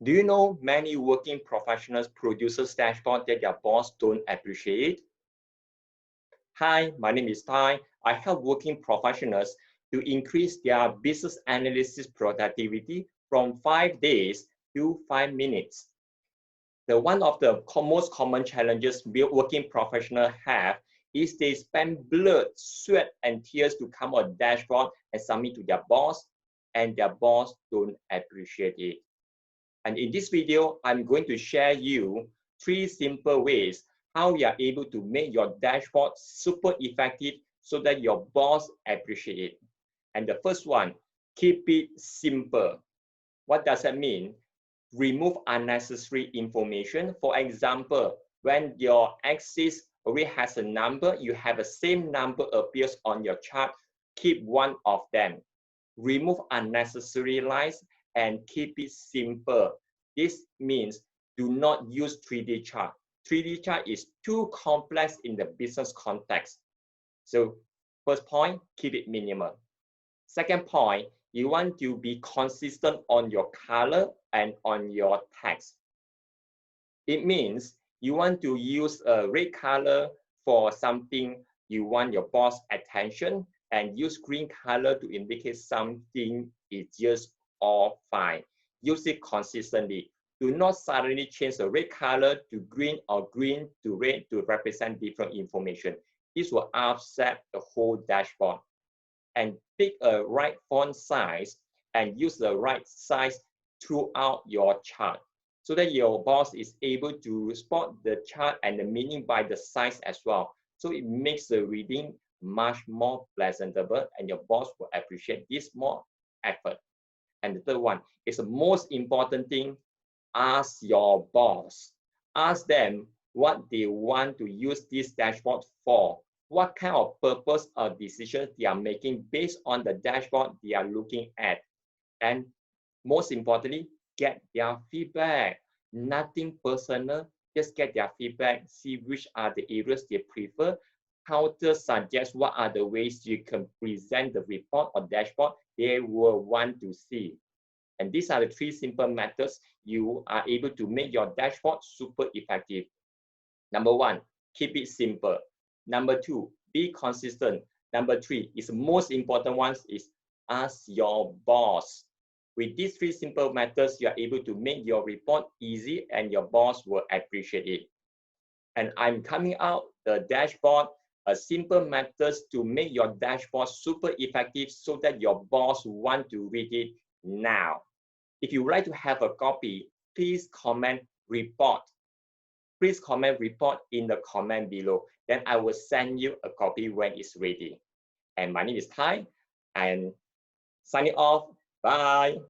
Do you know many working professionals produces dashboard that their boss don't appreciate? Hi, my name is Tai. I help working professionals to increase their business analysis productivity from 5 days to 5 minutes. One of the most common challenges working professionals have is they spend blood, sweat, and tears to come on a dashboard and submit to their boss, and their boss don't appreciate it. And in this video, I'm going to share you 3 simple ways how you are able to make your dashboard super effective so that your boss appreciate it. And the first one, keep it simple. What does that mean? Remove unnecessary information. For example, when your axis already has a number, you have the same number appears on your chart, keep one of them. Remove unnecessary lines and keep it simple. This means do not use 3D chart. 3D chart is too complex in the business context. So first point, keep it minimal. Second point, you want to be consistent on your color and on your text. It means you want to use a red color for something you want your boss attention, and use green color to indicate something is just all fine. Use it consistently. Do not suddenly change the red color to green or green to red to represent different information. This will upset the whole dashboard. And pick a right font size and use the right size throughout your chart so that your boss is able to spot the chart and the meaning by the size as well. So it makes the reading much more pleasantable, and your boss will appreciate this more effort. And the third one is the most important thing, ask your boss. Ask them what they want to use this dashboard for. What kind of purpose or decisions they are making based on the dashboard they are looking at. And most importantly, get their feedback. Nothing personal, just get their feedback, see which are the areas they prefer, counter suggest what are the ways you can present the report or dashboard they will want to see. And these are the 3 simple methods you are able to make your dashboard super effective. Number 1, keep it simple. Number 2, be consistent. Number 3 is the most important one is ask your boss. With these 3 simple methods, you are able to make your report easy and your boss will appreciate it. And I'm coming out the dashboard, a simple methods to make your dashboard super effective so that your boss want to read it now. If you would like to have a copy, please comment report. Please comment report in the comment below. Then I will send you a copy when it's ready. And my name is Tai, and signing off. Bye.